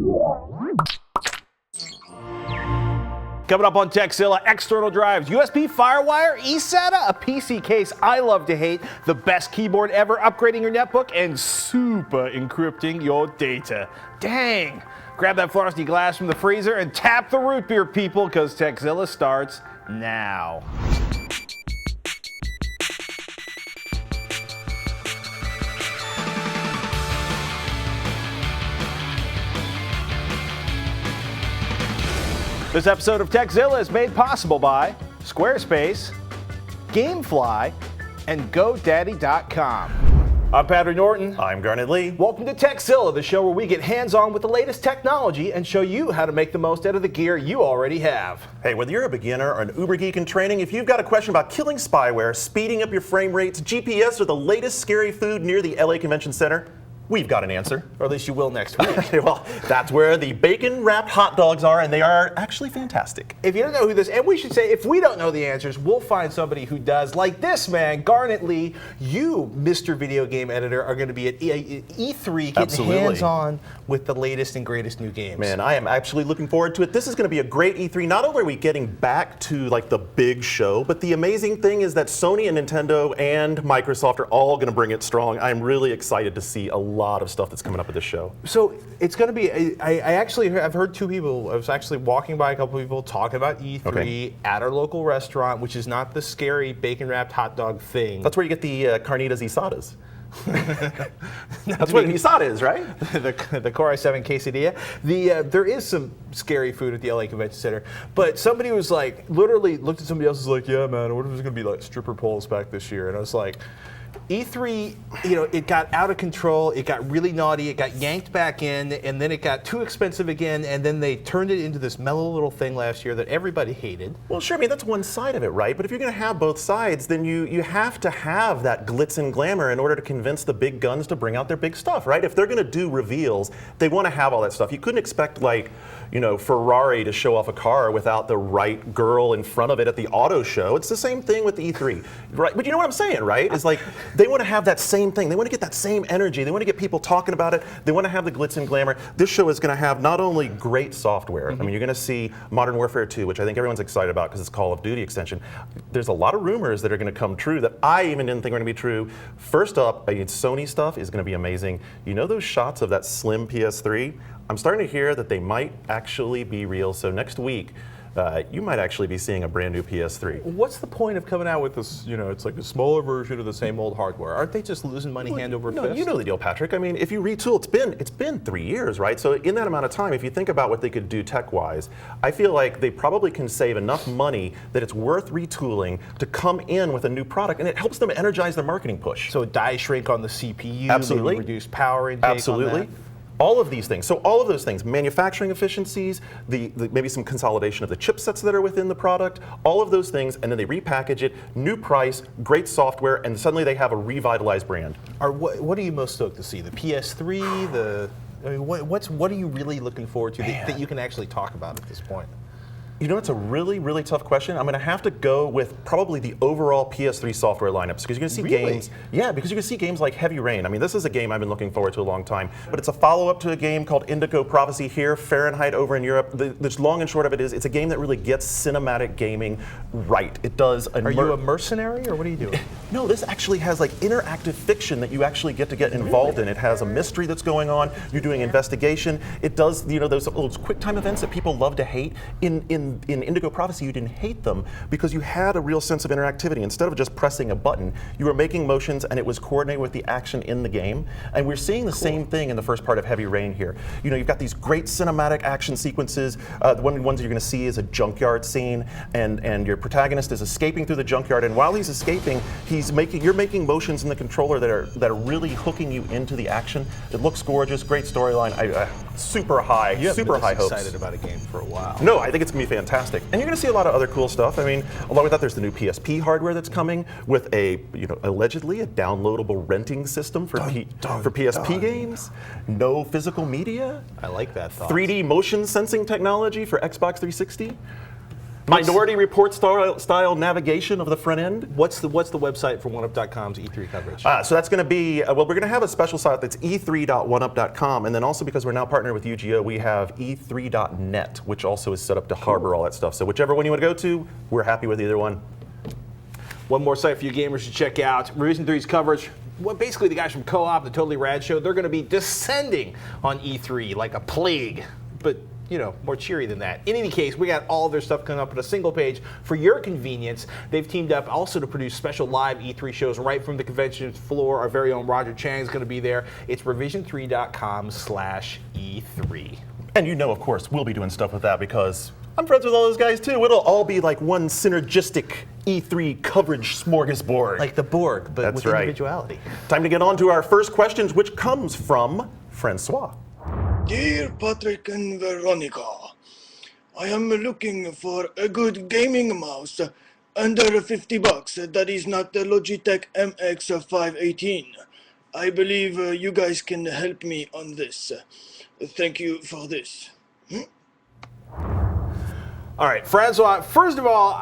Coming up on Tekzilla, external drives, USB FireWire, eSATA, a PC case I love to hate, the best keyboard ever, upgrading your netbook, and super encrypting your data. Dang! Grab that frosty glass from the freezer and tap the root beer, people, because Tekzilla starts now. This episode of Tekzilla is made possible by Squarespace, Gamefly, and GoDaddy.com. I'm Patrick Norton. I'm Garnet Lee. Welcome to Tekzilla, the show where we get hands-on with the latest technology and show you how to make the most out of the gear you already have. Hey, whether you're a beginner or an uber geek in training, if you've got a question about killing spyware, speeding up your frame rates, GPS, or the latest scary food near the LA Convention Center, we've got an answer. Or at least you will next week. Well, that's where the bacon-wrapped hot dogs are, and they are actually fantastic. If you don't know who this, and we should say, if we don't know the answers, we'll find somebody who does. Like this man, Garnet Lee, you, Mr. Video Game Editor, are going to be at E3 getting hands-on with the latest and greatest new games. Man, I am actually looking forward to it. This is going to be a great E3. Not only are we getting back to like the big show, but the amazing thing is that Sony and Nintendo and Microsoft are all going to bring it strong. I'm really excited to see a lot of stuff that's coming up at this show. So it's going to be, I've heard two people, I was actually walking by a couple of people talking about E3 at our local restaurant, which is not the scary bacon-wrapped hot dog thing. That's where you get the carnitas eSATAs. That's what an eSATA is, right? the Core i7 quesadilla. There is some scary food at the LA Convention Center, but somebody was like, literally looked at somebody else and was like, yeah, man, what if there's going to be like stripper poles back this year? And I was like, E3, it got out of control, it got really naughty, it got yanked back in, and then it got too expensive again, and then they turned it into this mellow little thing last year that everybody hated. Well, sure, I mean, that's one side of it, right? But if you're going to have both sides, then you have to have that glitz and glamour in order to convince the big guns to bring out their big stuff, right? If they're going to do reveals, they want to have all that stuff. You couldn't expect, like, Ferrari to show off a car without the right girl in front of it at the auto show. It's the same thing with the E3, right? But you know what I'm saying, right? It's like they want to have that same thing. They want to get that same energy. They want to get people talking about it. They want to have the glitz and glamour. This show is going to have not only great software. I mean, you're going to see Modern Warfare 2, which I think everyone's excited about because it's Call of Duty extension. There's a lot of rumors that are going to come true that I even didn't think were going to be true. First up, Sony stuff is going to be amazing. You know those shots of that slim PS3? I'm starting to hear that they might actually be real. So next week, you might actually be seeing a brand new PS3. What's the point of coming out with this, it's like a smaller version of the same old hardware? Aren't they just losing money hand over fist? You know the deal, Patrick. I mean, if you retool, it's been 3 years, right? So in that amount of time, if you think about what they could do tech-wise, I feel like they probably can save enough money that it's worth retooling to come in with a new product, and it helps them energize their marketing push. So die shrink on the CPU, absolutely, maybe reduce power intake. Absolutely. On that. All of these things. So all of those things, manufacturing efficiencies, maybe some consolidation of the chipsets that are within the product, all of those things, and then they repackage it, new price, great software, and suddenly they have a revitalized brand. What are you most stoked to see? The PS3, what are you really looking forward to that you can actually talk about at this point? It's a really, really tough question. I'm going to have to go with probably the overall PS3 software lineups because you're going to see games. Yeah, because you can see games like Heavy Rain. I mean, this is a game I've been looking forward to a long time. But it's a follow-up to a game called Indigo Prophecy here, Fahrenheit over in Europe. The long and short of it is, it's a game that really gets cinematic gaming right. It does. Are you a mercenary, or what are you doing? No, this actually has like interactive fiction that you actually get involved in. It has a mystery that's going on. You're doing investigation. It does, those quick time events that people love to hate. In Indigo Prophecy, you didn't hate them because you had a real sense of interactivity. Instead of just pressing a button, you were making motions and it was coordinated with the action in the game. And we're seeing the same thing in the first part of Heavy Rain here. You've got these great cinematic action sequences. One of the ones you're going to see is a junkyard scene, and your protagonist is escaping through the junkyard. And while he's escaping, you're making motions in the controller that are really hooking you into the action. It looks gorgeous, great storyline. Super high hopes. Excited about a game for a while. No, I think it's going to be fantastic. And you're going to see a lot of other cool stuff. I mean, along with that, there's the new PSP hardware that's coming with allegedly a downloadable renting system for PSP games. No physical media. I like that thought. 3D motion sensing technology for Xbox 360. Minority Report style navigation of the front end. What's the website for oneup.com's E3 coverage? So that's going to be, well, we're going to have a special site that's e3.oneup.com, and then also because we're now partnered with UGO, we have e3.net, which also is set up to harbor all that stuff. So whichever one you want to go to, we're happy with either one. One more site for you gamers to check out. Revision 3's coverage. Well, basically, the guys from Co-op, the Totally Rad Show, they're going to be descending on E3 like a plague. But, you know, more cheery than that. In any case, we got all their stuff coming up on a single page for your convenience. They've teamed up also to produce special live E3 shows right from the convention floor. Our very own Roger Chang is going to be there. It's revision3.com/E3. And you know, of course, we'll be doing stuff with that because I'm friends with all those guys too. It'll all be like one synergistic E3 coverage smorgasbord. Like the Borg, but with individuality. Time to get on to our first questions, which comes from Francois. Dear Patrick and Veronica, I am looking for a good gaming mouse under $50 that is not the Logitech MX518. I believe you guys can help me on this. Thank you for this. All right, Francois, first of all,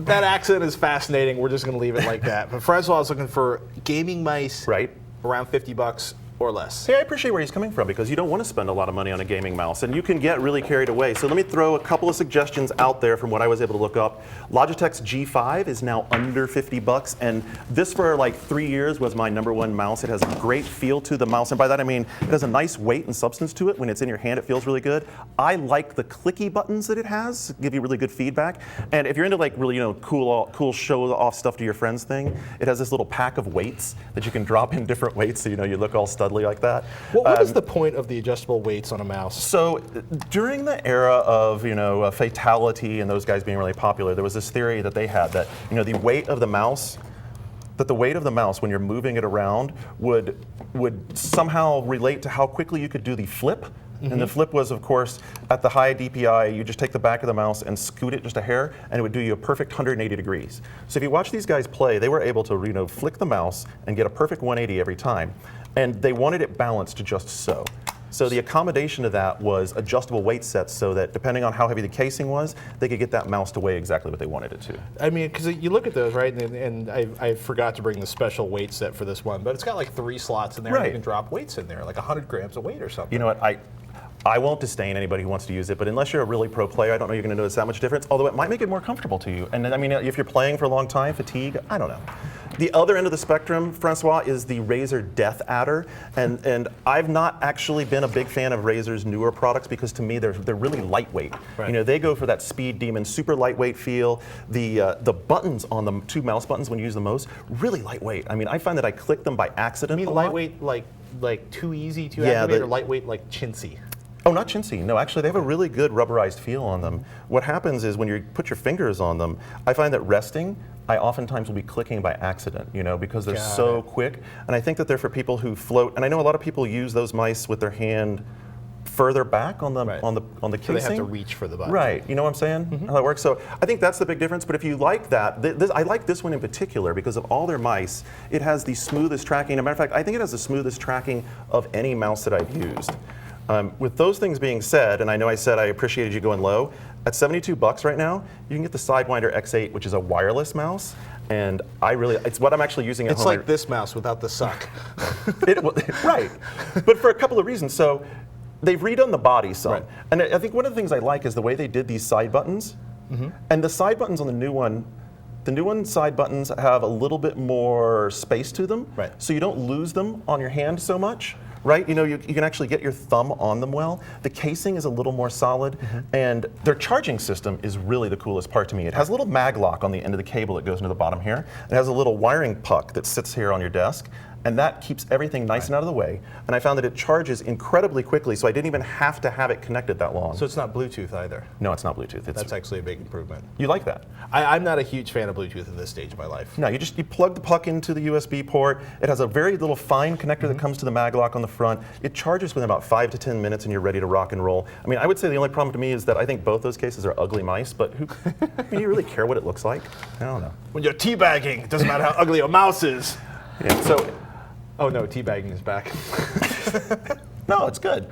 that accent is fascinating. We're just going to leave it like that. But Francois is looking for gaming mice around $50 or less. Hey, I appreciate where he's coming from because you don't want to spend a lot of money on a gaming mouse and you can get really carried away. So let me throw a couple of suggestions out there from what I was able to look up. Logitech's G5 is now under $50 and this for like 3 years was my #1 mouse. It has a great feel to the mouse and by that I mean it has a nice weight and substance to it. When it's in your hand it feels really good. I like the clicky buttons that it has, give you really good feedback. And if you're into like really cool show off stuff to your friends thing, it has this little pack of weights that you can drop in different weights so you look all studly like that. What is the point of the adjustable weights on a mouse? So during the era of Fatality and those guys being really popular, there was this theory that they had that the weight of the mouse when you're moving it around would somehow relate to how quickly you could do the flip. Mm-hmm. And the flip was, of course, at the high DPI, you just take the back of the mouse and scoot it just a hair, and it would do you a perfect 180 degrees. So if you watch these guys play, they were able to flick the mouse and get a perfect 180 every time. And they wanted it balanced just so. So the accommodation to that was adjustable weight sets so that depending on how heavy the casing was, they could get that mouse to weigh exactly what they wanted it to. I mean, because you look at those, right, and I forgot to bring the special weight set for this one, but it's got like 3 slots in there and you can drop weights in there, like 100 grams of weight or something. You know what, I won't disdain anybody who wants to use it, but unless you're a really pro player, I don't know you're going to notice that much difference, although it might make it more comfortable to you. And I mean, if you're playing for a long time, fatigue, I don't know. The other end of the spectrum, Francois, is the Razer Death Adder, and I've not actually been a big fan of Razer's newer products because to me they're really lightweight. Right. They go for that Speed Demon, super lightweight feel. The buttons on the 2 mouse buttons when you use the most, really lightweight. I mean, I find that I click them by accident. You mean lightweight like too easy to activate, or lightweight like chintzy? Oh, not chintzy. No, actually, they have a really good rubberized feel on them. What happens is when you put your fingers on them, I find that resting, I oftentimes will be clicking by accident, because they're so quick. And I think that they're for people who float. And I know a lot of people use those mice with their hand further back on the casing. So they have to reach for the button. Right. You know what I'm saying? Mm-hmm. How that works. So I think that's the big difference. But if you like that, I like this one in particular because of all their mice. It has the smoothest tracking. As a matter of fact, I think it has the smoothest tracking of any mouse that I've used. With those things being said, and I know I said I appreciated you going low, at $72 right now, you can get the Sidewinder X8, which is a wireless mouse, and it's what I'm actually using at home. It's like this mouse without the suck. Right, but for a couple of reasons. So they've redone the body some, and I think one of the things I like is the way they did these side buttons, and the side buttons on the new one side buttons have a little bit more space to them, so you don't lose them on your hand so much. Right, you can actually get your thumb on them well. The casing is a little more solid, and their charging system is really the coolest part to me. It has a little mag lock on the end of the cable that goes into the bottom here. It has a little wiring puck that sits here on your desk, and that keeps everything nice and out of the way. And I found that it charges incredibly quickly, so I didn't even have to have it connected that long. So it's not Bluetooth either? No, it's not Bluetooth. That's actually a big improvement. You like that? I'm not a huge fan of Bluetooth at this stage of my life. No, you plug the puck into the USB port. It has a very little fine connector that comes to the mag lock on the front. It charges within about 5 to 10 minutes and you're ready to rock and roll. I mean, I would say the only problem to me is that I think both those cases are ugly mice, but do you really care what it looks like? I don't know. When you're teabagging, it doesn't matter how ugly a mouse is. Yeah, so. Oh no, teabagging is back. No, it's good.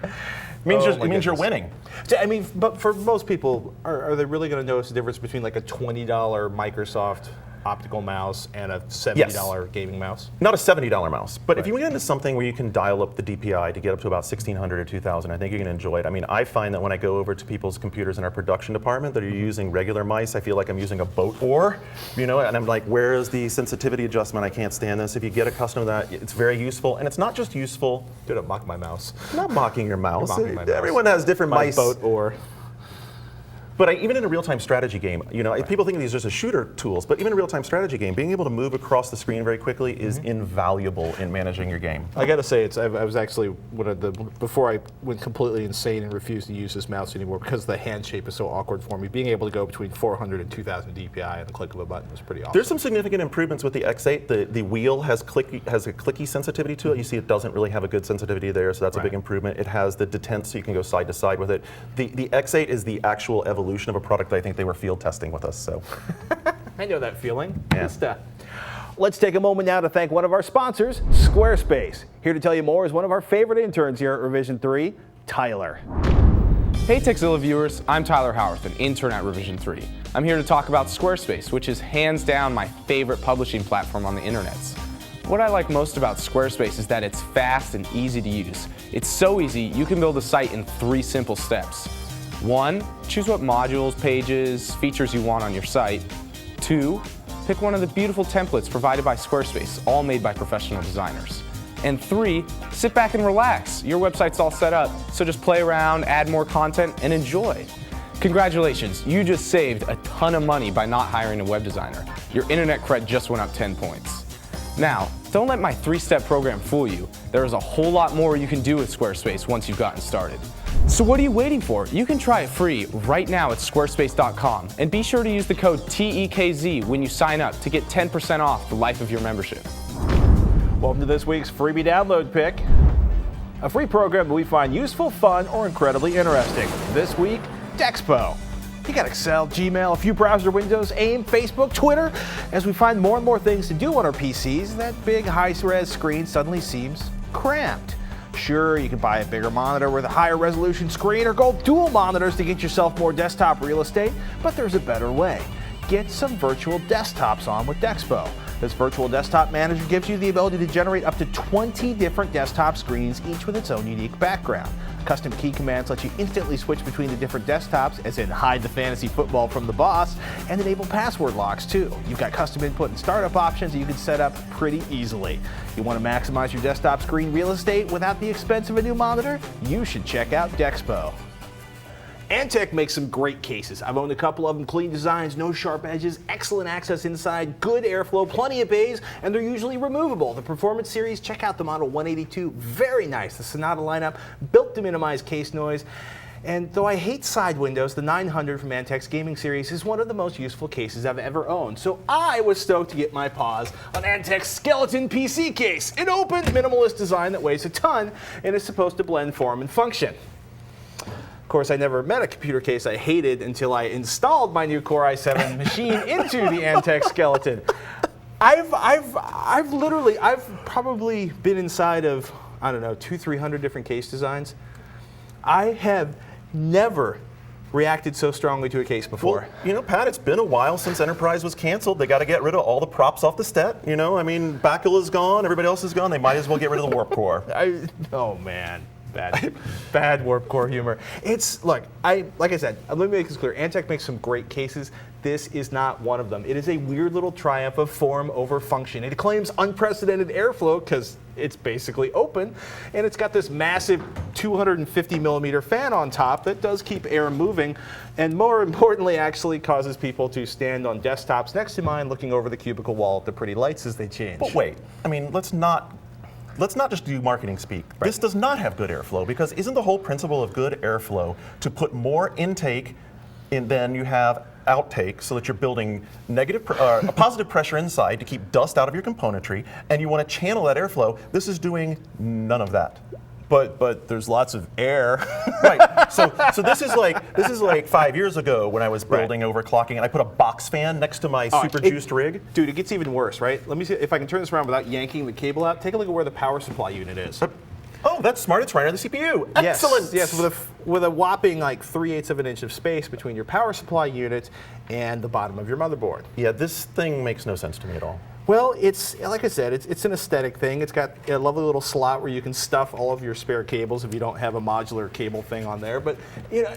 It my means you're goodness. winning. So, I mean, but for most people, are they really going to notice the difference between like a $20 Microsoft optical mouse and a $70 gaming mouse? Not a $70 mouse, but if you get into something where you can dial up the DPI to get up to about 1600 or 2000, I think you can enjoy it. I mean, I find that when I go over to people's computers in our production department that are using regular mice, I feel like I'm using a boat oar, and I'm like, where is the sensitivity adjustment? I can't stand this. If you get accustomed to that, it's very useful, and it's not just useful. Dude, don't mock my mouse. I'm not mocking your mouse. You're mocking my mouse. Everyone has different My mice. boat oar. But even in a real-time strategy game, people think of these as shooter tools, but even in a real-time strategy game, being able to move across the screen very quickly is invaluable in managing your game. I got to say, I was actually before I went completely insane and refused to use this mouse anymore because the hand shape is so awkward for me. Being able to go between 400 and 2000 DPI on the click of a button was pretty awesome. There's some significant improvements with the X8. The wheel has a clicky sensitivity to it. You see, it doesn't really have a good sensitivity there, so that's a big improvement. It has the detent, so you can go side to side with it. The X8 is the actual evolution of a product that I think they were field testing with us. So I know that feeling. Yeah. Good stuff. Let's take a moment now to thank one of our sponsors, Squarespace. Here to tell you more is one of our favorite interns here at Revision 3, Tyler. Hey Tekzilla viewers, I'm Tyler Howarth, an intern at Revision 3. I'm here to talk about Squarespace, which is hands down my favorite publishing platform on the internets. What I like most about Squarespace is that it's fast and easy to use. It's so easy, you can build a site in 3 simple steps. 1, choose what modules, pages, features you want on your site. 2, pick one of the beautiful templates provided by Squarespace, all made by professional designers. And 3, sit back and relax. Your website's all set up, so just play around, add more content, and enjoy. Congratulations, you just saved a ton of money by not hiring a web designer. Your internet cred just went up 10 points. Now, don't let my 3-step program fool you. There is a whole lot more you can do with Squarespace once you've gotten started. So what are you waiting for? You can try it free right now at squarespace.com, and be sure to use the code TEKZ when you sign up to get 10% off the life of your membership. Welcome to this week's freebie download pick. A free program that we find useful, fun, or incredibly interesting. This week, Dexpo. You got Excel, Gmail, a few browser windows, AIM, Facebook, Twitter. As we find more and more things to do on our PCs, that big high-res screen suddenly seems cramped. Sure, you can buy a bigger monitor with a higher resolution screen or go dual monitors to get yourself more desktop real estate, but there's a better way. Get some virtual desktops on with Dexpo. This virtual desktop manager gives you the ability to generate up to 20 different desktop screens, each with its own unique background. Custom key commands let you instantly switch between the different desktops, as in hide the fantasy football from the boss, and enable password locks too. You've got custom input and startup options that you can set up pretty easily. You want to maximize your desktop screen real estate without the expense of a new monitor? You should check out Dexpo. Antec makes some great cases. I've owned a couple of them. Clean designs, no sharp edges, excellent access inside, good airflow, plenty of bays, and they're usually removable. The Performance Series, check out the Model 182, very nice. The Sonata lineup, built to minimize case noise. And though I hate side windows, the 900 from Antec's gaming series is one of the most useful cases I've ever owned. So I was stoked to get my paws on Antec's Skeleton PC case, an open, minimalist design that weighs a ton and is supposed to blend form and function. Of course, I never met a computer case I hated until I installed my new Core i7 machine into the Antec Skeleton. I've probably been inside of, I don't know, 200-300 different case designs. I have never reacted so strongly to a case before. Well, Pat, it's been a while since Enterprise was canceled. They got to get rid of all the props off the set. I mean, Bacula's gone, everybody else is gone. They might as well get rid of the warp core. Oh man. Bad warp core humor. Like I said, let me make this clear. Antec makes some great cases. This is not one of them. It is a weird little triumph of form over function. It claims unprecedented airflow because it's basically open, and it's got this massive 250 millimeter fan on top that does keep air moving, and more importantly, actually causes people to stand on desktops next to mine looking over the cubicle wall at the pretty lights as they change. But wait, I mean, let's not just do marketing speak. Right. This does not have good airflow, because isn't the whole principle of good airflow to put more intake in than you have outtake, so that you're building a positive pressure inside to keep dust out of your componentry, and you want to channel that airflow? This is doing none of that. But there's lots of air. Right. So this is like 5 years ago when I was building overclocking, and I put a box fan next to my super juiced rig. Dude, it gets even worse, right? Let me see if I can turn this around without yanking the cable out. Take a look at where the power supply unit is. Oh, that's smart. It's right on the CPU. Excellent. Yes, with a whopping like 3/8 of an inch of space between your power supply unit and the bottom of your motherboard. Yeah, this thing makes no sense to me at all. Well, it's like I said, it's an aesthetic thing. It's got a lovely little slot where you can stuff all of your spare cables if you don't have a modular cable thing on there. But you know,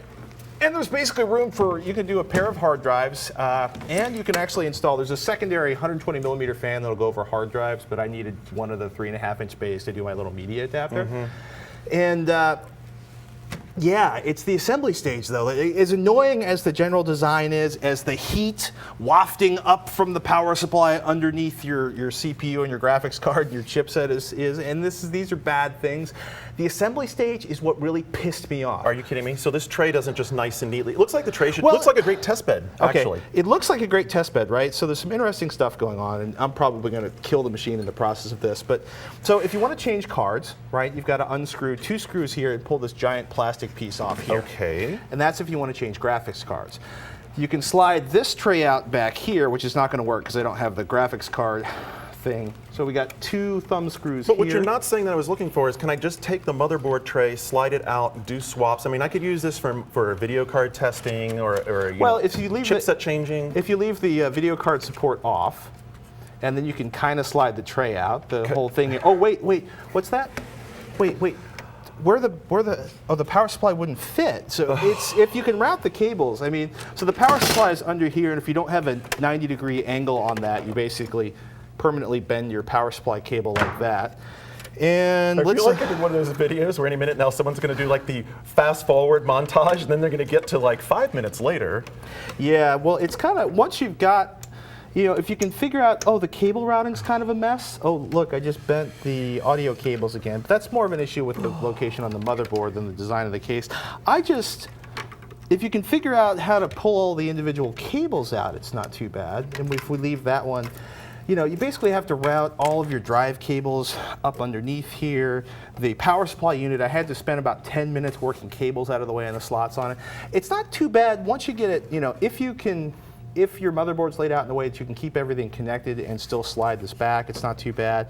and there's basically room for, you can do a pair of hard drives, and you can actually install. There's a secondary 120 millimeter fan that'll go over hard drives, but I needed one of the 3.5 inch bays to do my little media adapter. And yeah, it's the assembly stage though. As annoying as the general design is, as the heat wafting up from the power supply underneath your CPU and your graphics card and your chipset is and these are bad things. The assembly stage is what really pissed me off. Are you kidding me? So this tray doesn't just nice and neatly. It looks like the tray looks like a great test bed, actually. It looks like a great test bed, right? So there's some interesting stuff going on, and I'm probably going to kill the machine in the process of this. But so if you want to change cards, right, you've got to unscrew 2 screws here and pull this giant plastic piece off here. Okay. And that's if you want to change graphics cards. You can slide this tray out back here, which is not going to work because I don't have the graphics card thing. So we got 2 thumb screws But here. what you're not saying that I was looking for is, can I just take the motherboard tray, slide it out, do swaps? I mean, I could use this for video card testing or if you leave chipset changing. If you leave the video card support off, and then you can kind of slide the tray out, the whole thing. Oh wait, what's that? Wait. Where the power supply wouldn't fit. So it's, if you can route the cables, I mean, so the power supply is under here, and if you don't have a 90-degree angle on that, you basically permanently bend your power supply cable like that. And I feel like I did one of those videos where any minute now someone's going to do like the fast forward montage, and then they're going to get to like 5 minutes later. Yeah, well, it's kind of, once you've got, you know, if you can figure out, oh, the cable routing's kind of a mess. Oh, look, I just bent the audio cables again. But that's more of an issue with the location on the motherboard than the design of the case. If you can figure out how to pull all the individual cables out, it's not too bad. And if we leave that one, you know, you basically have to route all of your drive cables up underneath here. The power supply unit, I had to spend about 10 minutes working cables out of the way and the slots on it. It's not too bad once you get it, you know, if your motherboard's laid out in a way that you can keep everything connected and still slide this back, it's not too bad.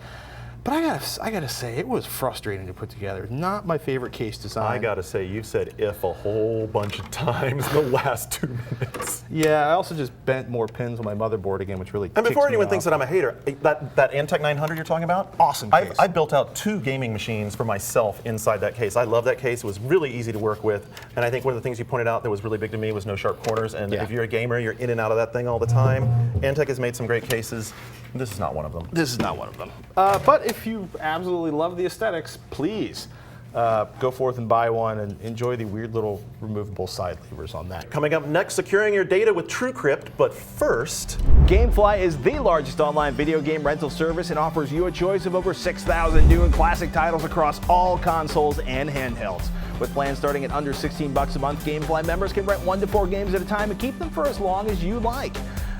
But I gotta say, it was frustrating to put together. Not my favorite case design. I gotta say, you've said if a whole bunch of times in the last 2 minutes. Yeah, I also just bent more pins on my motherboard again, which really And before anyone off. thinks that I'm a hater, that Antec 900 you're talking about? Awesome case. I built out 2 gaming machines for myself inside that case. I love that case. It was really easy to work with. And I think one of the things you pointed out that was really big to me was no sharp corners. And if you're a gamer, you're in and out of that thing all the time. Antec has made some great cases. This is not one of them. This is not one of them. But if you absolutely love the aesthetics, please go forth and buy one and enjoy the weird little removable side levers on that. Coming up next, securing your data with TrueCrypt, but first... GameFly is the largest online video game rental service and offers you a choice of over 6,000 new and classic titles across all consoles and handhelds. With plans starting at under $16 a month, GameFly members can rent 1 to 4 games at a time and keep them for as long as you like.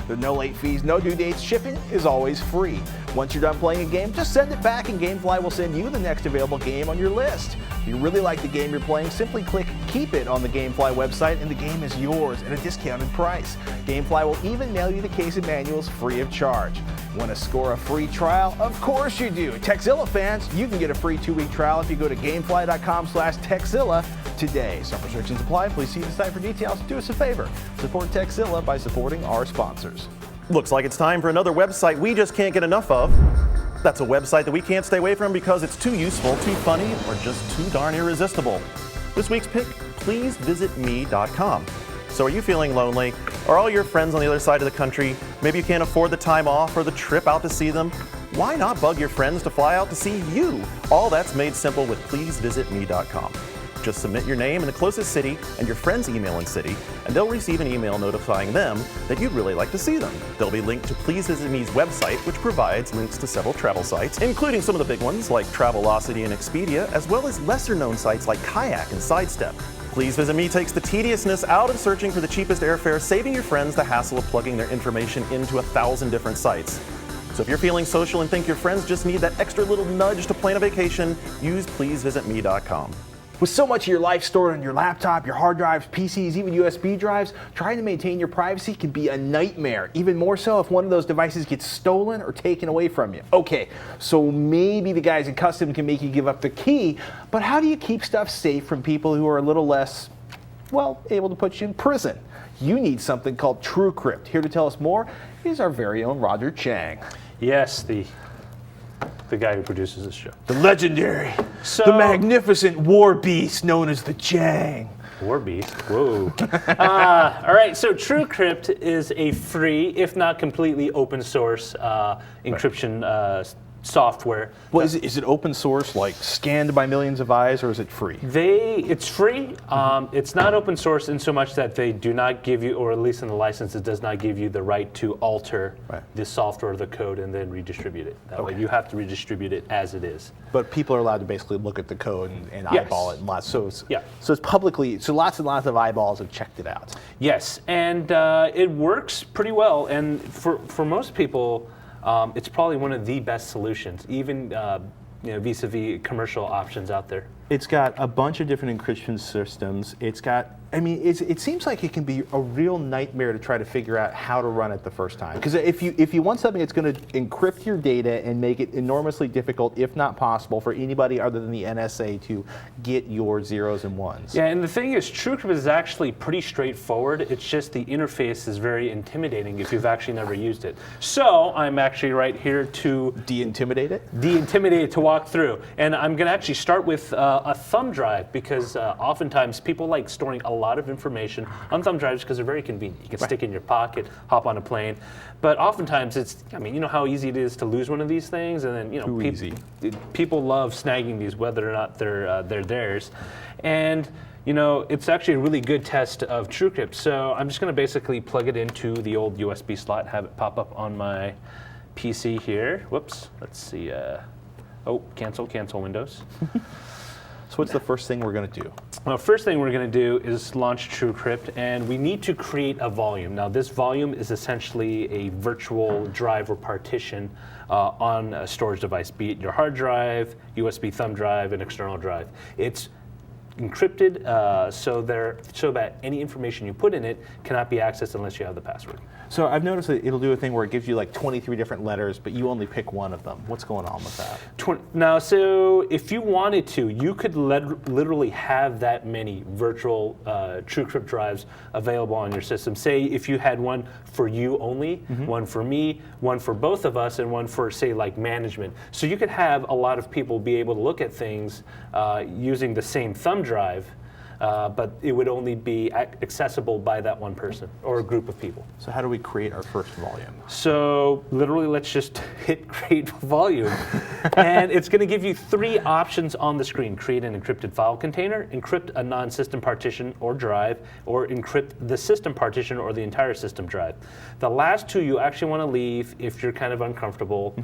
There are no late fees, no due dates, shipping is always free. Once you're done playing a game, just send it back and GameFly will send you the next available game on your list. If you really like the game you're playing, simply click Keep It on the GameFly website and the game is yours at a discounted price. GameFly will even mail you the case and manuals free of charge. Want to score a free trial? Of course you do. Tekzilla fans, you can get a free 2-week trial if you go to gamefly.com/Tekzilla today. Some restrictions apply. Please see the site for details. Do us a favor. Support Tekzilla by supporting our sponsors. Looks like it's time for another website we just can't get enough of. That's a website that we can't stay away from because it's too useful, too funny, or just too darn irresistible. This week's pick, pleasevisitme.com. So are you feeling lonely? Are all your friends on the other side of the country? Maybe you can't afford the time off or the trip out to see them? Why not bug your friends to fly out to see you? All that's made simple with pleasevisitme.com. Just submit your name in the closest city and your friend's email and city, and they'll receive an email notifying them that you'd really like to see them. They'll be linked to Please Visit Me's website, which provides links to several travel sites, including some of the big ones like Travelocity and Expedia, as well as lesser-known sites like Kayak and Sidestep. Please Visit Me takes the tediousness out of searching for the cheapest airfare, saving your friends the hassle of plugging their information into 1,000 different sites. So if you're feeling social and think your friends just need that extra little nudge to plan a vacation, use pleasevisitme.com. With so much of your life stored on your laptop, your hard drives, PCs, even USB drives, trying to maintain your privacy can be a nightmare. Even more so if one of those devices gets stolen or taken away from you. Okay, so maybe the guys in custom can make you give up the key, but how do you keep stuff safe from people who are a little less, well, able to put you in prison? You need something called TrueCrypt. Here to tell us more is our very own Roger Chang. Yes, the guy who produces this show. The legendary, the magnificent war beast known as the Chang. War beast, whoa. All right, so TrueCrypt is a free, if not completely open source encryption software. Well, is it open source, like scanned by millions of eyes, or is it free? It's free. It's not open source in so much that they do not give you, or at least in the license, it does not give you the right to alter the software or the code and then redistribute it. That way you have to redistribute it as it is. But people are allowed to basically look at the code and eyeball it, and lots. So it's publicly. So lots and lots of eyeballs have checked it out. Yes, and it works pretty well. And for most people, it's probably one of the best solutions, even vis-a-vis commercial options out there. It's got a bunch of different encryption systems. It's got, I mean, it seems like it can be a real nightmare to try to figure out how to run it the first time. Because if you want something that's going to encrypt your data and make it enormously difficult, if not possible, for anybody other than the NSA to get your zeros and ones. Yeah, and the thing is, TrueCrypt is actually pretty straightforward. It's just the interface is very intimidating if you've actually never used it. So I'm actually right here to de-intimidate it? De-intimidate it, to walk through. And I'm going to actually start with a thumb drive, because oftentimes people like storing a lot of information on thumb drives because they're very convenient. You can stick in your pocket, hop on a plane. But oftentimes it's, I mean, you know how easy it is to lose one of these things, and then, you know, people love snagging these whether or not they're theirs. And you know, it's actually a really good test of TrueCrypt. So I'm just going to basically plug it into the old USB slot, have it pop up on my PC here. Whoops, let's see. Oh, cancel Windows. So what's the first thing we're going to do? Well, first thing we're going to do is launch TrueCrypt, and we need to create a volume. Now, this volume is essentially a virtual drive or partition on a storage device, be it your hard drive, USB thumb drive, and external drive. It's encrypted so that any information you put in it cannot be accessed unless you have the password. So I've noticed that it'll do a thing where it gives you like 23 different letters, but you only pick one of them. What's going on with that? Now, so if you wanted to, you could literally have that many virtual TrueCrypt drives available on your system. Say if you had one for you only, one for me, one for both of us, and one for, say, like management. So you could have a lot of people be able to look at things using the same thumb drive, but it would only be accessible by that one person or a group of people. So how do we create our first volume? So literally, let's just hit create volume. And it's going to give you three options on the screen. Create an encrypted file container, encrypt a non-system partition or drive, or encrypt the system partition or the entire system drive. The last two you actually want to leave if you're kind of uncomfortable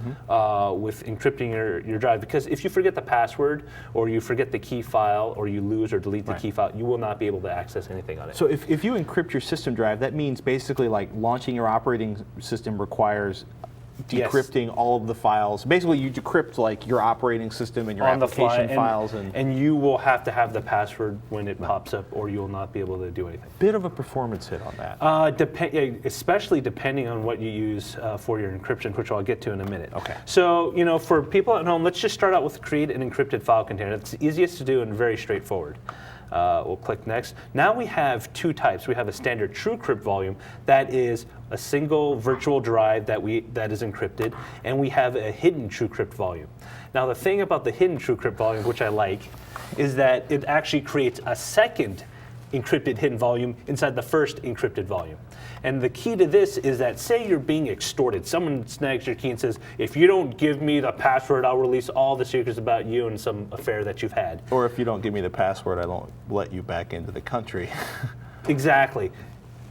with encrypting your drive, because if you forget the password or you forget the key file or you lose or delete the key file, you will not be able to access anything on it. So if you encrypt your system drive, that means basically like launching your operating system requires decrypting all of the files. Basically, you decrypt like your operating system and your application files. And you will have to have the password when it pops up, or you will not be able to do anything. Bit of a performance hit on that. Especially depending on what you use for your encryption, which I'll get to in a minute. Okay. So, you know, for people at home, let's just start out with create an encrypted file container. It's the easiest to do and very straightforward. We'll click next. Now we have two types. We have a standard TrueCrypt volume that is a single virtual drive that is encrypted, and we have a hidden TrueCrypt volume. Now the thing about the hidden TrueCrypt volume, which I like, is that it actually creates a second encrypted hidden volume inside the first encrypted volume. And the key to this is that, say you're being extorted, someone snags your key and says, if you don't give me the password, I'll release all the secrets about you and some affair that you've had. Or if you don't give me the password, I won't let you back into the country. Exactly.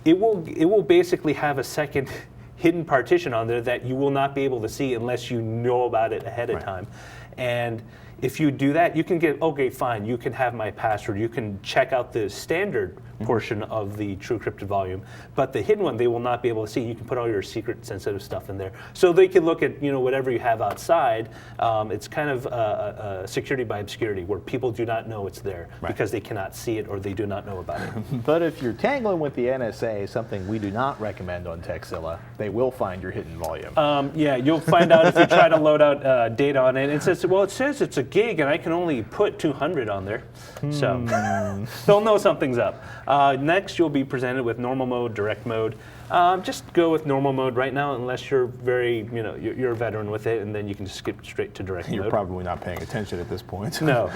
It will basically have a second hidden partition on there that you will not be able to see unless you know about it ahead of time. And if you do that, you can get, okay, fine, you can have my password. You can check out the standard portion of the TrueCrypted volume, but the hidden one, they will not be able to see. You can put all your secret sensitive stuff in there. So they can look at, whatever you have outside. It's kind of security by obscurity, where people do not know it's there because they cannot see it or they do not know about it. But if you're tangling with the NSA, something we do not recommend on Tekzilla, they will find your hidden volume. Yeah, you'll find out if you try to load out data on it. It says, well, it says it's a gig and I can only put 200 on there. So they'll know something's up. Next, you'll be presented with normal mode, direct mode. Just go with normal mode right now, unless you're very, you're a veteran with it, and then you can just skip straight to direct mode. You're probably not paying attention at this point. No.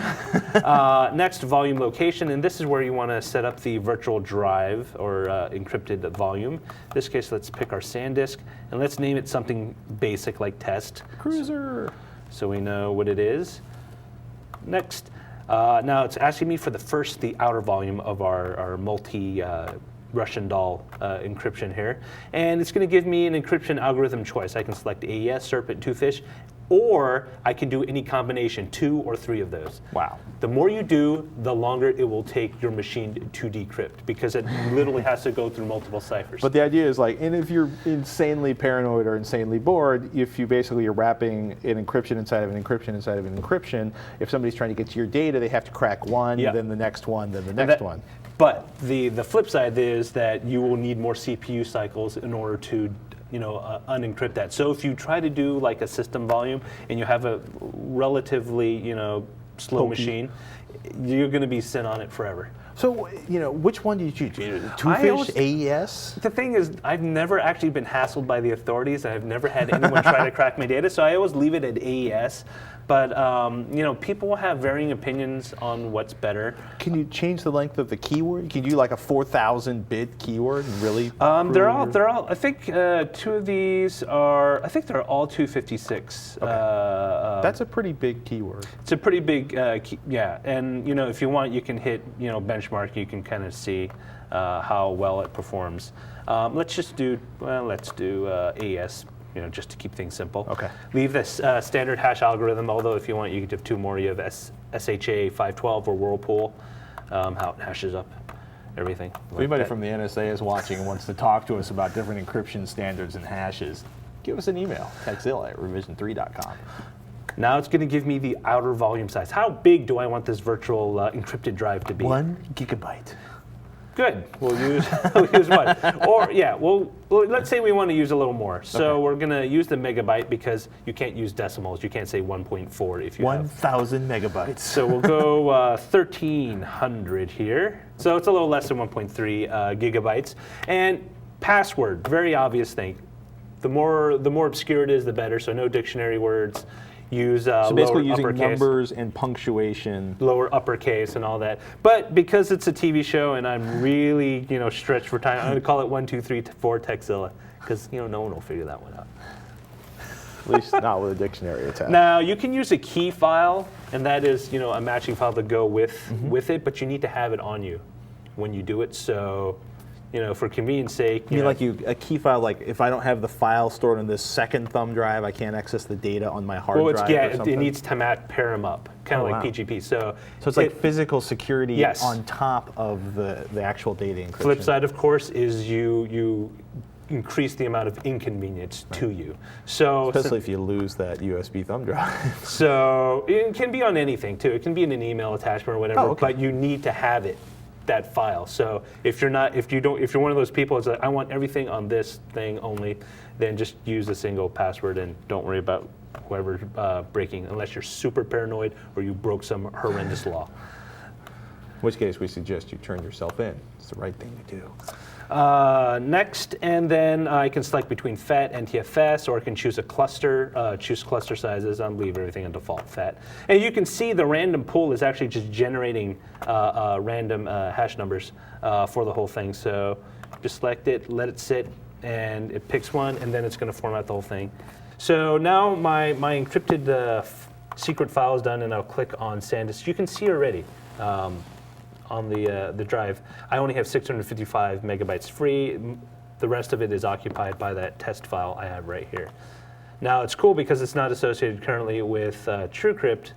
Next, volume location, and this is where you want to set up the virtual drive or encrypted volume. In this case, let's pick our SanDisk, and let's name it something basic like test. Cruiser. So we know what it is. Next. Now it's asking me for the outer volume of our multi Russian doll encryption here. And it's going to give me an encryption algorithm choice. I can select AES, Serpent, Twofish, or I can do any combination, 2 or 3 of those. Wow. The more you do, the longer it will take your machine to decrypt, because it literally has to go through multiple ciphers. But the idea is and if you're insanely paranoid or insanely bored, if you basically are wrapping an encryption inside of an encryption inside of an encryption, if somebody's trying to get to your data, they have to crack one, then the next one, then the next one. But the flip side is that you will need more CPU cycles in order to unencrypt that. So if you try to do like a system volume and you have a relatively slow machine, you're going to be sitting on it forever. So which one do you choose? Twofish, AES? The thing is, I've never actually been hassled by the authorities. I've never had anyone try to crack my data, so I always leave it at AES. But people will have varying opinions on what's better. Can you change the length of the keyword? Can you do like a 4,000-bit keyword and really? They're all. I think 2 of these are. I think they're all 256. Okay. That's a pretty big keyword. It's a pretty big, yeah. And if you want, you can hit benchmark. You can kind of see how well it performs. Let's do AES. Just to keep things simple. Okay. Leave this standard hash algorithm, although if you want, you could have 2 more. You have SHA 512 or Whirlpool, how it hashes up everything. If anybody from the NSA is watching and wants to talk to us about different encryption standards and hashes, give us an email, tekzilla@revision3.com. Now it's going to give me the outer volume size. How big do I want this virtual encrypted drive to be? 1 gigabyte. Good. We'll use 1. Or well, let's say we want to use a little more. So we're going to use the megabyte because you can't use decimals. You can't say 1.4 if you 1,000 megabytes. So we'll go 1,300 here. So it's a little less than 1.3 gigabytes. And password, very obvious thing. The more obscure it is, the better. So no dictionary words. Use so basically using uppercase, numbers and punctuation, lower uppercase, and all that. But because it's a TV show and I'm really stretched for time, I'm going to call it 1, 2, 3, 4 Tekzilla, because no one will figure that one out. At least not with a dictionary attached. Now you can use a key file, and that is a matching file to go with it, but you need to have it on you when you do it. So. For convenience sake. You mean a key file, like if I don't have the file stored on this second thumb drive, I can't access the data on my hard drive or something? It needs to pair them up, kind of like PGP. So it's like physical security on top of the actual data encryption. Flip side, of course, is you increase the amount of inconvenience to you. So especially if you lose that USB thumb drive. So it can be on anything too. It can be in an email attachment or whatever, but you need to have that file. So if you're one of those people that's like, I want everything on this thing only, then just use a single password and don't worry about whoever's breaking, unless you're super paranoid or you broke some horrendous law. In which case, we suggest you turn yourself in. It's the right thing to do. Next, and then I can select between FAT and TFS, or I can choose a cluster, choose cluster sizes. I'll leave everything on default FAT. And you can see the random pool is actually just generating random hash numbers for the whole thing. So just select it, let it sit, and it picks one, and then it's going to format the whole thing. So now my encrypted secret file is done, and I'll click on SanDisk. You can see already. On the drive, I only have 655 megabytes free. The rest of it is occupied by that test file I have right here. Now it's cool because it's not associated currently with TrueCrypt,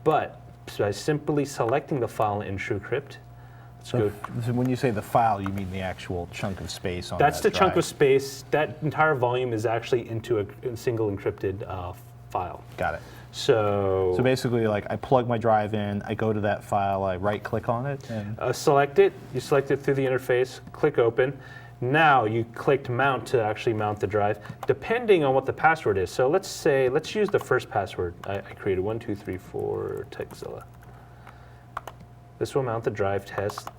But by simply selecting the file in TrueCrypt, let's go. So when you say the file, you mean the actual chunk of space on That's that the chunk drive. of space. That entire volume is actually into a single encrypted file. Got it. So basically, like, I plug my drive in, I go to that file, I right-click on it, and select it. You select it through the interface. Click open. Now you clicked mount to actually mount the drive, depending on what the password is. So let's use the first password I created, 1234 Tekzilla. This will mount the drive test.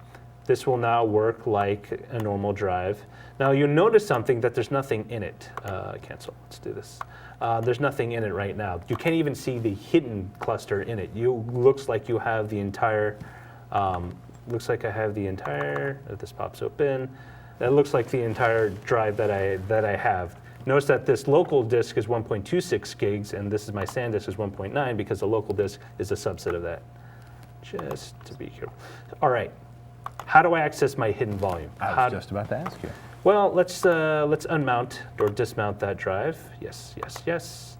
This will now work like a normal drive. Now you'll notice something, that there's nothing in it. Cancel, let's do this. There's nothing in it right now. You can't even see the hidden cluster in it. Looks like you have the entire, looks like I have the entire, if this pops open, that looks like the entire drive that I have. Notice that this local disk is 1.26 gigs, and this is my SanDisk is 1.9 because the local disk is a subset of that. Just to be careful. All right, how do I access my hidden volume? I was just about to ask you. Well, let's unmount or dismount that drive. Yes, yes, yes.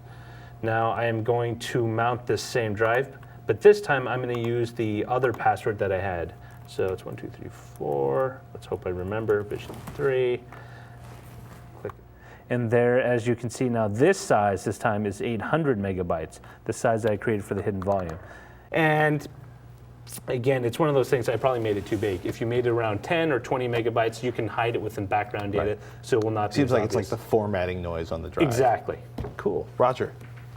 Now I am going to mount this same drive, but this time I'm going to use the other password that I had. So it's 1234. Let's hope I remember. Vision 3. Click. And there, as you can see now, this size this time is 800 megabytes, the size that I created for the hidden volume. And again, it's one of those things, I probably made it too big. If you made it around 10 or 20 megabytes, you can hide it within background data, so it will not be Seems as like it's like obvious. the formatting noise on the drive. Exactly. Cool. Roger,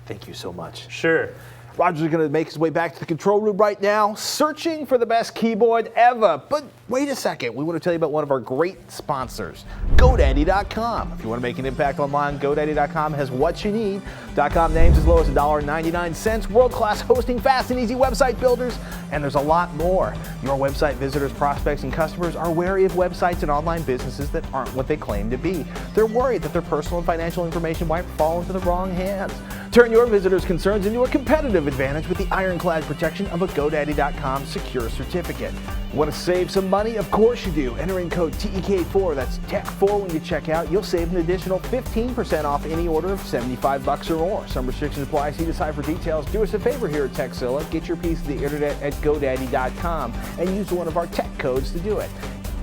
thank you so much. Sure. Roger's going to make his way back to the control room right now, searching for the best keyboard ever. But wait a second, we want to tell you about one of our great sponsors, GoDaddy.com. If you want to make an impact online, GoDaddy.com has what you need. .com names as low as $1.99, world-class hosting, fast and easy website builders, and there's a lot more. Your website visitors, prospects, and customers are wary of websites and online businesses that aren't what they claim to be. They're worried that their personal and financial information might fall into the wrong hands. Turn your visitors' concerns into a competitive advantage with the ironclad protection of a GoDaddy.com secure certificate. Want to save some money? Of course you do. Enter in code TEK4, that's TEK4 when you check out. You'll save an additional 15% off any order of $75 or more. Some restrictions apply, see the site for details. Do us a favor here at Tekzilla. Get your piece of the internet at GoDaddy.com and use one of our tech codes to do it.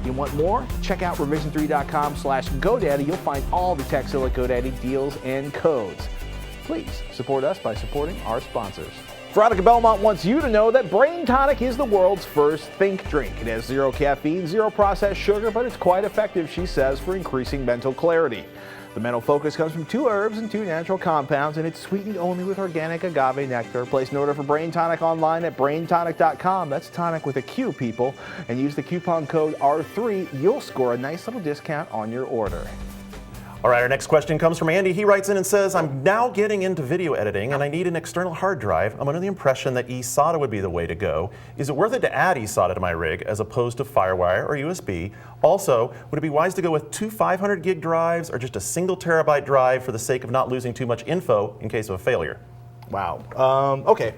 You want more? Check out revision3.com/GoDaddy. You'll find all the Tekzilla GoDaddy deals and codes. Please support us by supporting our sponsors. Veronica Belmont wants you to know that Brain Tonic is the world's first think drink. It has 0 caffeine, 0 processed sugar, but it's quite effective, she says, for increasing mental clarity. The mental focus comes from 2 herbs and 2 natural compounds, and it's sweetened only with organic agave nectar. Place an order for Brain Tonic online at braintonic.com. That's tonic with a Q, people. And use the coupon code R3. You'll score a nice little discount on your order. All right, our next question comes from Andy. He writes in and says, I'm now getting into video editing and I need an external hard drive. I'm under the impression that eSATA would be the way to go. Is it worth it to add eSATA to my rig as opposed to FireWire or USB? Also, would it be wise to go with 2 500 gig drives or just a single terabyte drive for the sake of not losing too much info in case of a failure? Wow. Okay.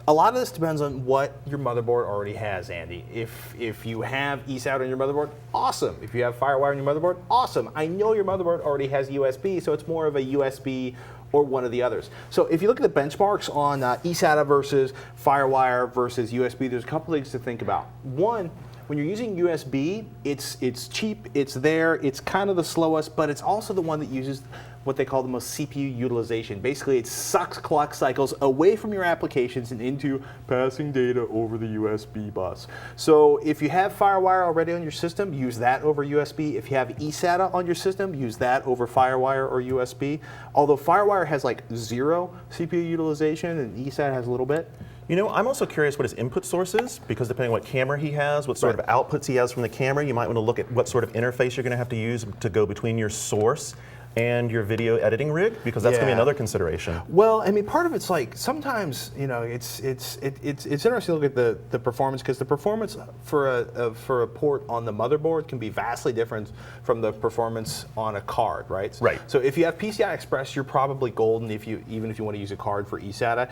A lot of this depends on what your motherboard already has, Andy. If you have eSATA on your motherboard, awesome. If you have FireWire on your motherboard, awesome. I know your motherboard already has USB, so it's more of a USB or one of the others. So if you look at the benchmarks on eSATA versus FireWire versus USB, there's a couple things to think about. One, when you're using USB, it's cheap, it's there, it's kind of the slowest, but it's also the one that uses what they call the most CPU utilization. Basically, it sucks clock cycles away from your applications and into passing data over the USB bus. So if you have FireWire already on your system, use that over USB. If you have eSATA on your system, use that over FireWire or USB. Although FireWire has like 0 CPU utilization and eSATA has a little bit. You know, I'm also curious what his input source is, because depending on what camera he has, what sort of outputs he has from the camera, you might want to look at what sort of interface you're going to have to use to go between your source and your video editing rig, because that's going to be another consideration. Well, I mean, part of it's like sometimes, you know, it's interesting to look at the performance, because the performance for a port on the motherboard can be vastly different from the performance on a card, right? Right. So if you have PCI Express, you're probably golden even if you want to use a card for eSATA.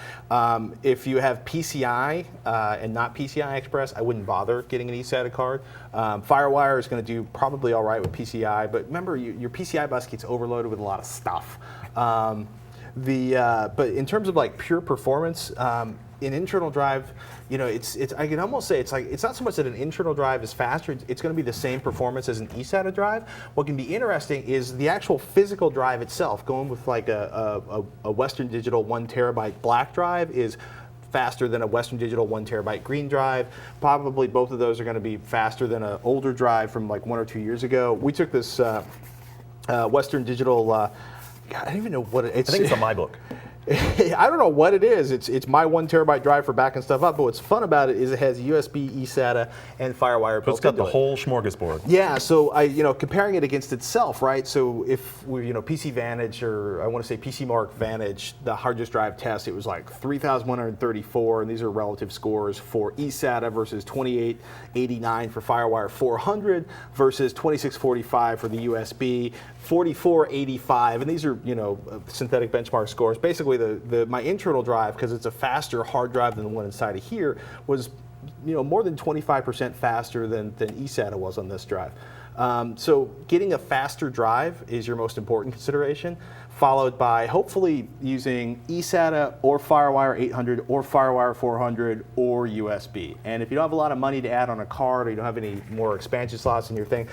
If you have PCI and not PCI Express, I wouldn't bother getting an eSATA card. FireWire is going to do probably all right with PCI, but remember, your PCI bus gets overloaded with a lot of stuff. But in terms of like pure performance, an internal drive, you know, it's I can almost say it's not so much that an internal drive is faster. It's going to be the same performance as an eSATA drive. What can be interesting is the actual physical drive itself. Going with like a Western Digital 1 terabyte black drive is faster than a Western Digital 1 terabyte green drive. Probably both of those are going to be faster than an older drive from like 1 or 2 years ago. We took this Western Digital. God, I don't even know what it is. I think it's on my book. I don't know what it is. It's my 1 terabyte drive for backing stuff up. But what's fun about it is it has USB, eSATA, and FireWire built into it. It's got the whole smorgasbord. Yeah. So comparing it against itself, right? So if we, PC Vantage, or I want to say PC Mark Vantage, the hard disk drive test, it was like 3,134, and these are relative scores for eSATA versus 2889 for FireWire 400 versus 2645 for the USB, 4485, and these are synthetic benchmark scores. Basically, my internal drive, because it's a faster hard drive than the one inside of here, was more than 25% faster than eSATA was on this drive. So getting a faster drive is your most important consideration, followed by hopefully using eSATA or FireWire 800 or FireWire 400 or USB. And if you don't have a lot of money to add on a card, or you don't have any more expansion slots in your thing,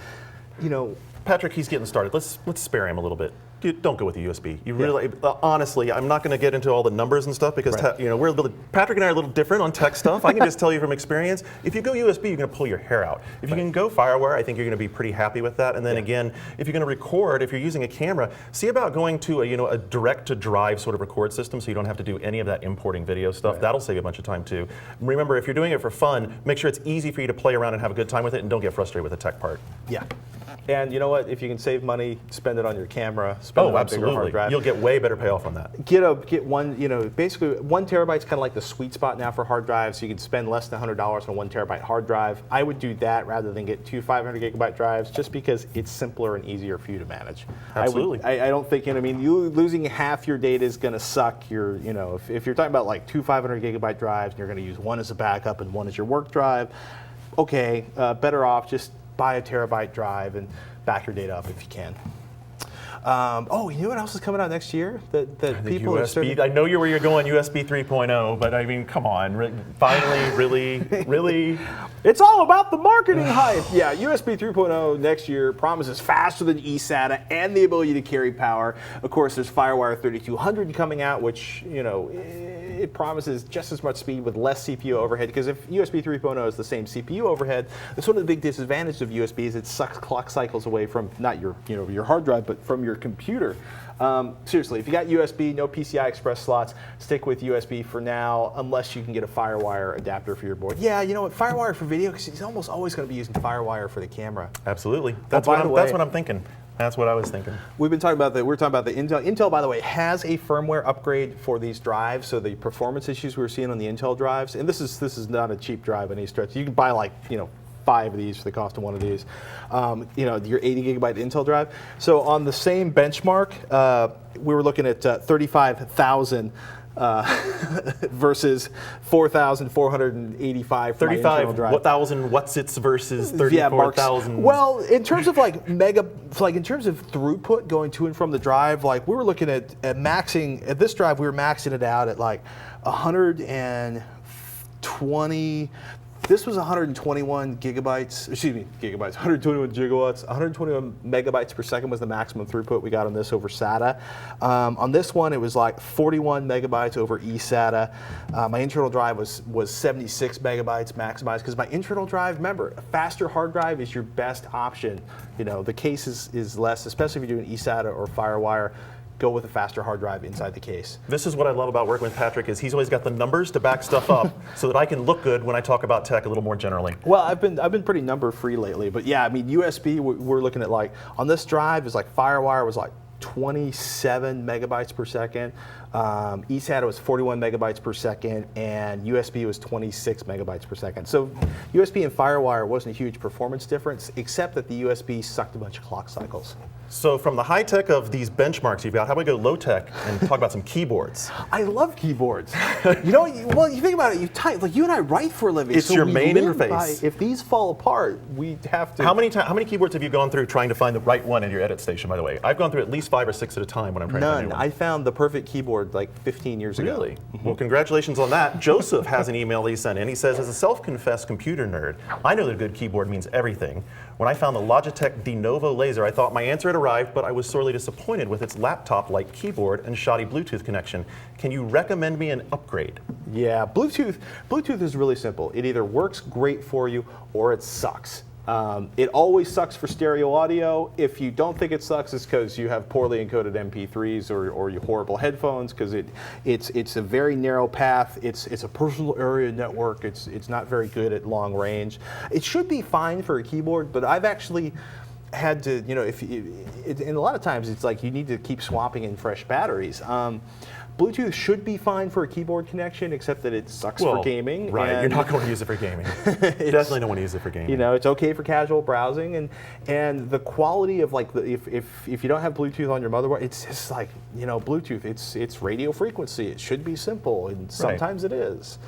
Patrick, he's getting started. Let's spare him a little bit. Dude, don't go with the USB. You really, honestly, I'm not going to get into all the numbers and stuff because Patrick and I are a little different on tech stuff. I can just tell you from experience. If you go USB, you're going to pull your hair out. If you can go FireWire, I think you're going to be pretty happy with that. And then again, if you're going to record, if you're using a camera, see about going to a direct-to-drive sort of record system, so you don't have to do any of that importing video stuff. Right. That'll save you a bunch of time too. Remember, if you're doing it for fun, make sure it's easy for you to play around and have a good time with it, and don't get frustrated with the tech part. Yeah. And you know what? If you can save money, spend it on your camera. Spend it on a bigger hard drive. You'll get way better payoff on that. Get one. Basically 1 terabyte's kind of like the sweet spot now for hard drives. So you can spend less than $100 on a 1 terabyte hard drive. I would do that rather than get 2 500 gigabyte drives, just because it's simpler and easier for you to manage. Absolutely. I don't think you losing half your data is going to suck. If you're talking about like 2 500 gigabyte drives and you're going to use one as a backup and one as your work drive, okay, better off just buy a terabyte drive and back your data up if you can. You know what else is coming out next year? That people USB, are starting. I know where you're going, USB 3.0, but I mean, come on, finally, really? It's all about the marketing hype. Yeah, USB 3.0 next year promises faster than eSATA and the ability to carry power. Of course, there's FireWire 3200 coming out, which it promises just as much speed with less CPU overhead. Because if USB 3.0 is the same CPU overhead, that's one of the big disadvantages of USB is it sucks clock cycles away from not your hard drive, but from your computer. Seriously, if you got USB, no PCI Express slots, stick with USB for now, unless you can get a FireWire adapter for your board. Yeah, you know what? FireWire for video, because he's almost always going to be using FireWire for the camera. Absolutely. That's what I'm thinking. That's what I was thinking. We're talking about the Intel. Intel, by the way, has a firmware upgrade for these drives. So the performance issues we were seeing on the Intel drives, and this is not a cheap drive in any stretch. You can buy 5 of these for the cost of one of these. Your 80 gigabyte Intel drive. So on the same benchmark, we were looking at 35,000 versus 4,485 for my internal drive. 35,000 what's-its versus 34,000. Well, in terms of in terms of throughput going to and from the drive, we were looking at maxing at this drive. We were maxing it out at 120. This was 121 gigabytes, 121 gigawatts, 121 megabytes per second was the maximum throughput we got on this over SATA. On this one, it was 41 megabytes over eSATA. My internal drive was 76 megabytes maximized, because my internal drive, remember, a faster hard drive is your best option. The case is less, especially if you're doing eSATA or FireWire. Go with a faster hard drive inside the case. This is what I love about working with Patrick, is he's always got the numbers to back stuff up so that I can look good when I talk about tech a little more generally. Well, I've been pretty number free lately, but yeah, I mean USB, we're looking at on this drive is FireWire was 27 megabytes per second. eSATA was 41 megabytes per second, and USB was 26 megabytes per second. So USB and FireWire wasn't a huge performance difference, except that the USB sucked a bunch of clock cycles. So from the high tech of these benchmarks you've got, how about we go low tech and talk about some keyboards? I love keyboards. You know, well, you think about it. You type, like you and I write for a living. It's so your we main live interface. If these fall apart, we have to. How many keyboards have you gone through trying to find the right one in your edit station? By the way, I've gone through at least 5 or 6 at a time when I'm trying to find None. one. I found the perfect keyboard like 15 years ago. Really? Well, congratulations on that. Joseph has an email he sent in. He says, as a self-confessed computer nerd, I know that a good keyboard means everything. When I found the Logitech De Novo Laser, I thought my answer had arrived, but I was sorely disappointed with its laptop-like keyboard and shoddy Bluetooth connection. Can you recommend me an upgrade? Yeah, Bluetooth is really simple. It either works great for you or it sucks. It always sucks for stereo audio. If you don't think it sucks, it's because you have poorly encoded MP3s or you horrible headphones, because it's a very narrow path. It's a personal area network. It's not very good at long range. It should be fine for a keyboard, but I've actually had to, you know, and a lot of times it's like you need to keep swapping in fresh batteries. Bluetooth should be fine for a keyboard connection, except that it sucks for gaming. Right, you're not going to use it for gaming. Definitely don't want to use it for gaming. You know, it's okay for casual browsing, and the quality of like if you don't have Bluetooth on your motherboard, it's just like, you know, Bluetooth. It's radio frequency. It should be simple, and sometimes it is.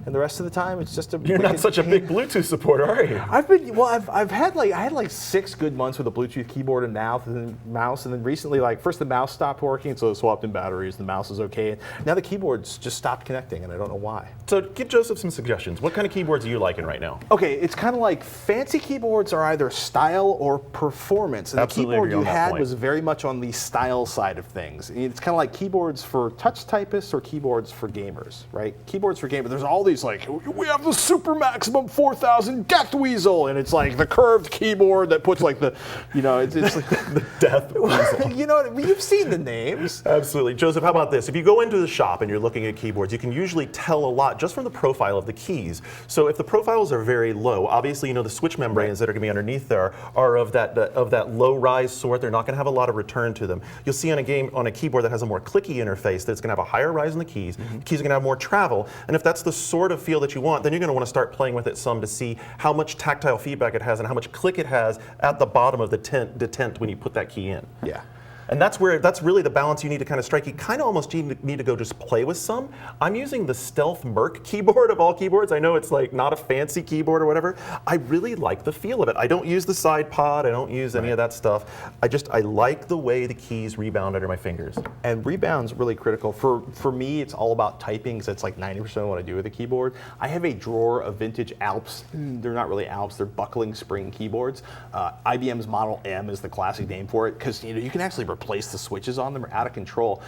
And the rest of the time, it's just a. You're not such a big Bluetooth supporter, are you? I've had like 6 good months with a Bluetooth keyboard and mouse, and then recently, like first the mouse stopped working, so I swapped in batteries. The mouse is okay, and now the keyboard's just stopped connecting, and I don't know why. So give Joseph some suggestions. What kind of keyboards are you liking right now? Okay, it's kind of like fancy keyboards are either style or performance, and Absolutely the keyboard agree you on that had point. was very much on the style side of things. It's kind of like keyboards for touch typists or keyboards for gamers, right? Keyboards for gamers. There's all these like, we have the super maximum 4000 Death Weasel, and it's like the curved keyboard that puts like the, you know, it's like The Death Weasel. you know, you've seen the names. Absolutely. Joseph, how about this? If you go into the shop and you're looking at keyboards, you can usually tell a lot just from the profile of the keys. So if the profiles are very low, obviously, you know, the switch membranes that are going to be underneath there are of that low rise sort. They're not going to have a lot of return to them. You'll see on a keyboard that has a more clicky interface that it's going to have a higher rise in the keys. The keys are going to have more travel. And if that's the sort of feel that you want, then you're going to want to start playing with it some to see how much tactile feedback it has and how much click it has at the bottom of the detent when you put that key in. Yeah. And that's really the balance you need to kind of strike. You kind of almost need to go just play with some. I'm using the Stealth Merc keyboard of all keyboards. I know it's like not a fancy keyboard or whatever. I really like the feel of it. I don't use the side pod. I don't use any of that stuff. I like the way the keys rebound under my fingers. And rebound's really critical. For me, it's all about typing, because that's like 90% of what I do with a keyboard. I have a drawer of vintage Alps. They're not really Alps, they're buckling spring keyboards. IBM's Model M is the classic name for it, because you can actually replace the switches on them. Are out of control.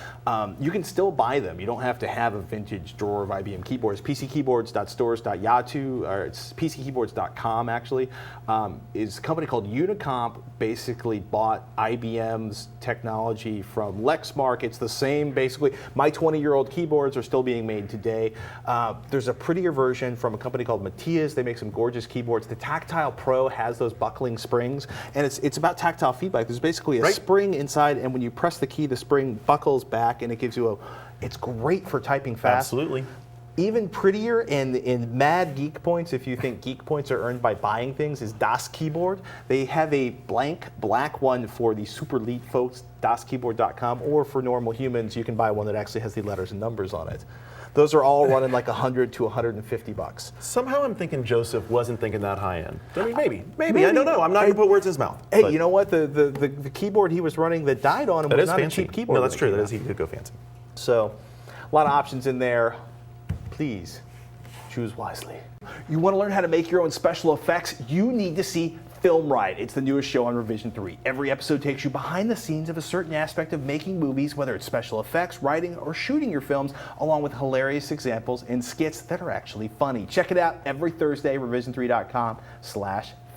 You can still buy them. You don't have to have a vintage drawer of IBM keyboards. PCKeyboards.stores.yahoo, or it's PCKeyboards.com actually, is a company called Unicomp. Basically bought IBM's technology from Lexmark. It's the same, basically. My 20-year-old keyboards are still being made today. There's a prettier version from a company called Matias. They make some gorgeous keyboards. The Tactile Pro has those buckling springs, and it's about tactile feedback. There's basically a spring inside, and when you press the key, the spring buckles back, and it gives you it's great for typing fast. Absolutely. Even prettier, and in mad geek points, if you think geek points are earned by buying things, is Das Keyboard. They have a blank black one for the super elite folks, daskeyboard.com, or for normal humans, you can buy one that actually has the letters and numbers on it. Those are all running like $100 to $150. Somehow I'm thinking Joseph wasn't thinking that high end. I mean, maybe. I don't know. I'm not going to put words in his mouth. Hey, you know what? The keyboard he was running that died on him was not fancy. a cheap keyboard. No, that's true. He did go fancy. So, a lot of options in there. Please choose wisely. You want to learn how to make your own special effects? You need to see Film Ride. It's the newest show on Revision 3. Every episode takes you behind the scenes of a certain aspect of making movies, whether it's special effects, writing, or shooting your films, along with hilarious examples and skits that are actually funny. Check it out every Thursday, revision3.com/film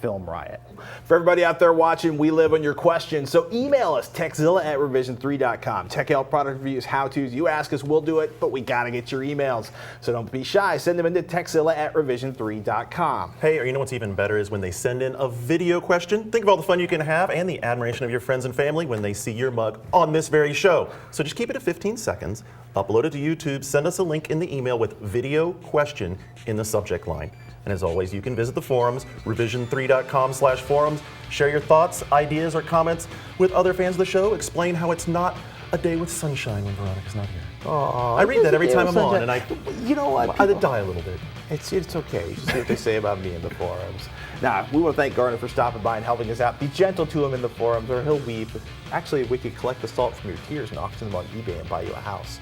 Film Riot. For everybody out there watching, we live on your questions, so email us, tekzilla@revision3.com. Tech help, product reviews, how-tos, you ask us, we'll do it, but we gotta get your emails. So don't be shy, send them into tekzilla@revision3.com. Hey, or you know what's even better is when they send in a video question. Think of all the fun you can have and the admiration of your friends and family when they see your mug on this very show. So just keep it at 15 seconds, upload it to YouTube, send us a link in the email with video question in the subject line. And as always, you can visit the forums, revision3.com/forums, share your thoughts, ideas, or comments with other fans of the show, explain how it's not a day with sunshine when Veronica's not here. Aww, I read that every time I'm on, and you know what? I die a little bit. It's okay. You should see what they say about me in the forums. Now, we want to thank Garnet for stopping by and helping us out. Be gentle to him in the forums, or he'll weep. Actually, we could collect the salt from your tears and auction them on eBay and buy you a house.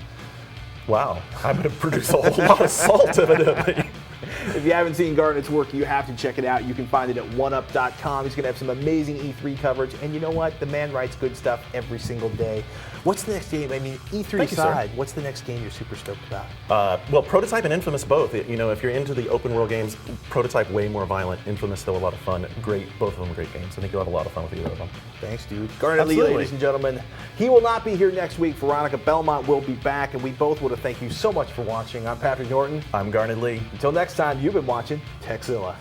Wow, I'm going to produce a whole lot of salt, evidently. If you haven't seen Garnet's work, you have to check it out. You can find it at oneup.com. He's going to have some amazing E3 coverage. And you know what? The man writes good stuff every single day. What's the next game? I mean, E3 aside, what's the next game you're super stoked about? Well, Prototype and Infamous both. You know, if you're into the open world games, Prototype way more violent. Infamous still a lot of fun. Great, both of them great games. I think you'll have a lot of fun with either of them. Thanks, dude. Garnet Lee, Absolutely. ladies and gentlemen. He will not be here next week. Veronica Belmont will be back, and we both want to thank you so much for watching. I'm Patrick Norton. I'm Garnet Lee. Until next time, you've been watching Tekzilla.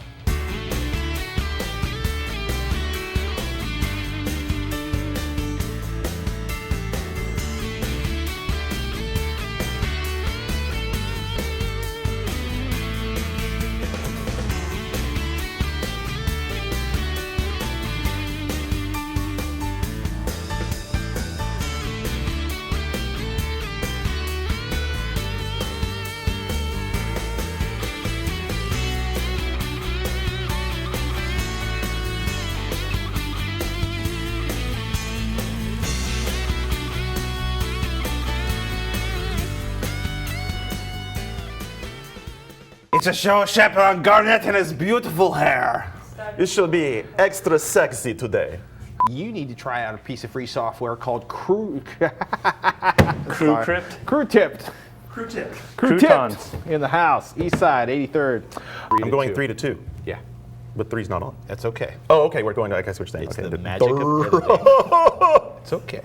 It's a show shepherd on Garnet and his beautiful hair. It shall be extra sexy today. You need to try out a piece of free software called TrueCrypt. Croutons. In the house, East Side, 83rd. I'm going 3-2, Yeah, but 3's not on. that's okay. Oh, okay, we're going to, I guess we're saying. It's Okay. the magic of editing. It's okay.